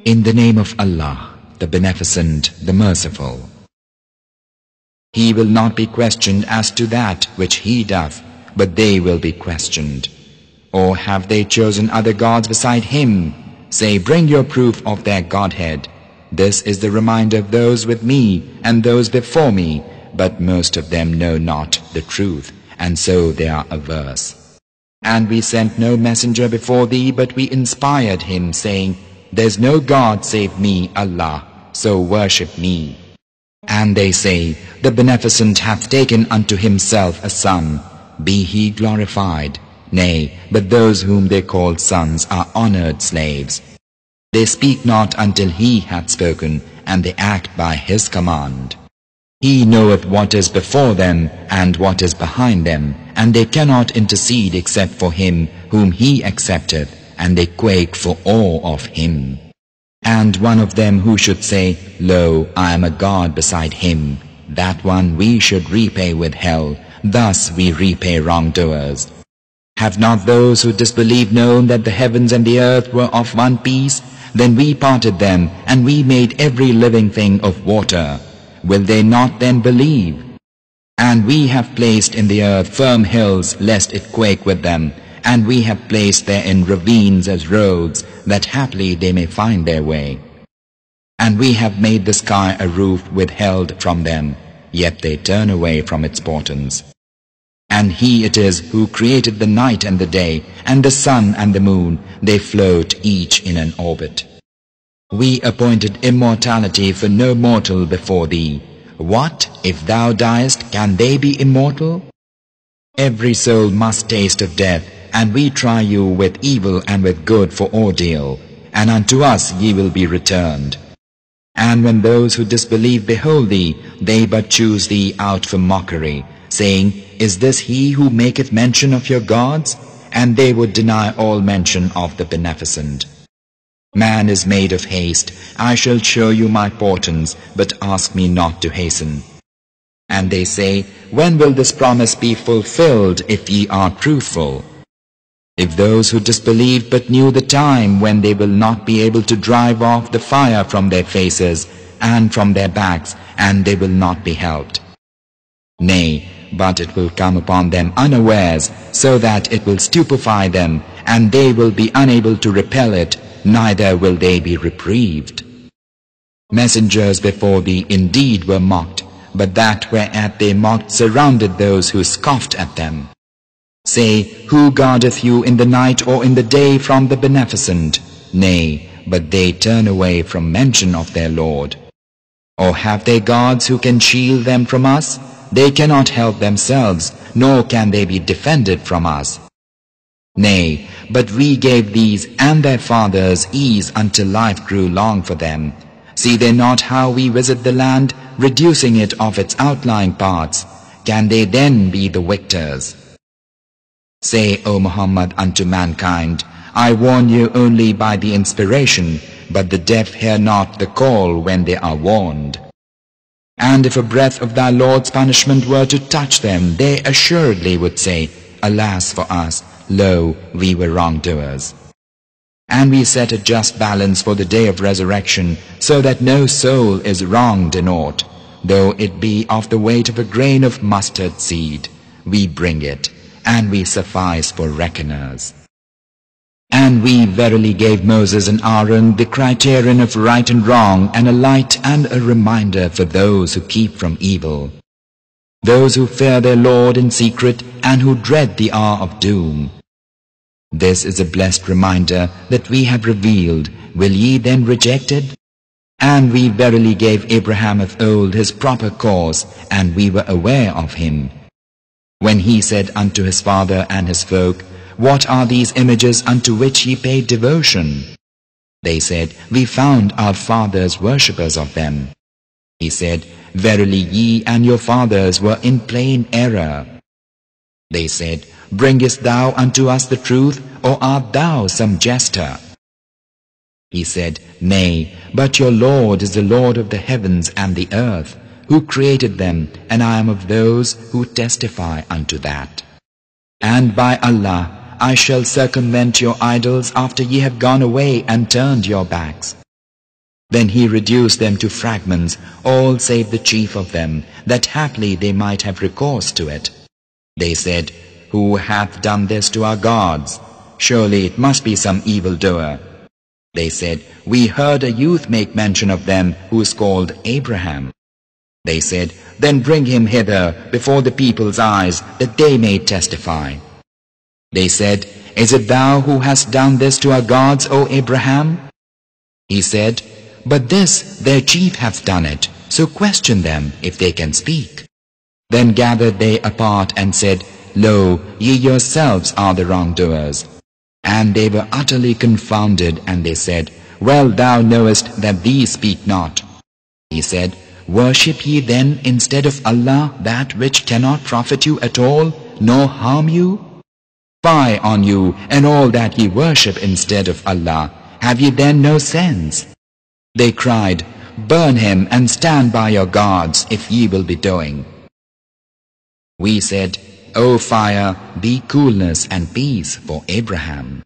In the name of Allah, the Beneficent, the Merciful. He will not be questioned as to that which he doth, but they will be questioned. Or have they chosen other gods beside him? Say, bring your proof of their Godhead. This is the reminder of those with me and those before me, but most of them know not the truth, and so they are averse. And we sent no messenger before thee, but we inspired him, saying, There's no God save me, Allah, so worship me. And they say, The Beneficent hath taken unto himself a son, be he glorified. Nay, but those whom they call sons are honored slaves. They speak not until he hath spoken, and they act by his command. He knoweth what is before them and what is behind them, and they cannot intercede except for him whom he accepteth, and they quake for awe of him. And one of them who should say, Lo, I am a God beside him, that one we should repay with hell, thus we repay wrongdoers. Have not those who disbelieve known that the heavens and the earth were of one piece? Then we parted them, and we made every living thing of water. Will they not then believe? And we have placed in the earth firm hills, lest it quake with them, and we have placed therein ravines as roads, that haply they may find their way. And we have made the sky a roof withheld from them, yet they turn away from its portents. And he it is who created the night and the day, and the sun and the moon, they float each in an orbit. We appointed immortality for no mortal before thee. What, if thou diest, can they be immortal? Every soul must taste of death, and we try you with evil and with good for ordeal, and unto us ye will be returned. And when those who disbelieve behold thee, they but choose thee out for mockery, saying, Is this he who maketh mention of your gods? And they would deny all mention of the Beneficent. Man is made of haste. I shall show you my portents, but ask me not to hasten. And they say, When will this promise be fulfilled, if ye are truthful? If those who disbelieved but knew the time when they will not be able to drive off the fire from their faces and from their backs, and they will not be helped. Nay, but it will come upon them unawares, so that it will stupefy them, and they will be unable to repel it, neither will they be reprieved. Messengers before thee indeed were mocked, but that whereat they mocked surrounded those who scoffed at them. Say, who guardeth you in the night or in the day from the Beneficent? Nay, but they turn away from mention of their Lord. Or have they gods who can shield them from us? They cannot help themselves, nor can they be defended from us. Nay, but we gave these and their fathers ease until life grew long for them. See they not how we visit the land, reducing it of its outlying parts? Can they then be the victors? Say, O Muhammad, unto mankind, I warn you only by the inspiration, but the deaf hear not the call when they are warned. And if a breath of thy Lord's punishment were to touch them, they assuredly would say, Alas for us, lo, we were wrongdoers. And we set a just balance for the day of resurrection, so that no soul is wronged in aught, though it be of the weight of a grain of mustard seed. We bring it, and we suffice for reckoners. And we verily gave Moses and Aaron the criterion of right and wrong, and a light and a reminder for those who keep from evil, those who fear their Lord in secret, and who dread the hour of doom. This is a blessed reminder that we have revealed. Will ye then reject it? And we verily gave Abraham of old his proper course, and we were aware of him. When he said unto his father and his folk, What are these images unto which ye pay devotion? They said, We found our fathers worshippers of them. He said, Verily ye and your fathers were in plain error. They said, Bringest thou unto us the truth, or art thou some jester? He said, Nay, but your Lord is the Lord of the heavens and the earth, who created them, and I am of those who testify unto that. And by Allah, I shall circumvent your idols after ye have gone away and turned your backs. Then he reduced them to fragments, all save the chief of them, that haply they might have recourse to it. They said, Who hath done this to our gods? Surely it must be some evildoer. They said, We heard a youth make mention of them who is called Abraham. They said, Then bring him hither before the people's eyes, that they may testify. They said, Is it thou who hast done this to our gods, O Abraham? He said, But this their chief hath done it, so question them if they can speak. Then gathered they apart and said, Lo, ye yourselves are the wrongdoers. And they were utterly confounded, and they said, Well, thou knowest that these speak not. He said, Worship ye then instead of Allah that which cannot profit you at all, nor harm you? Fie on you, and all that ye worship instead of Allah. Have ye then no sense? They cried, Burn him and stand by your gods, if ye will be doing. We said, O fire, be coolness and peace for Abraham.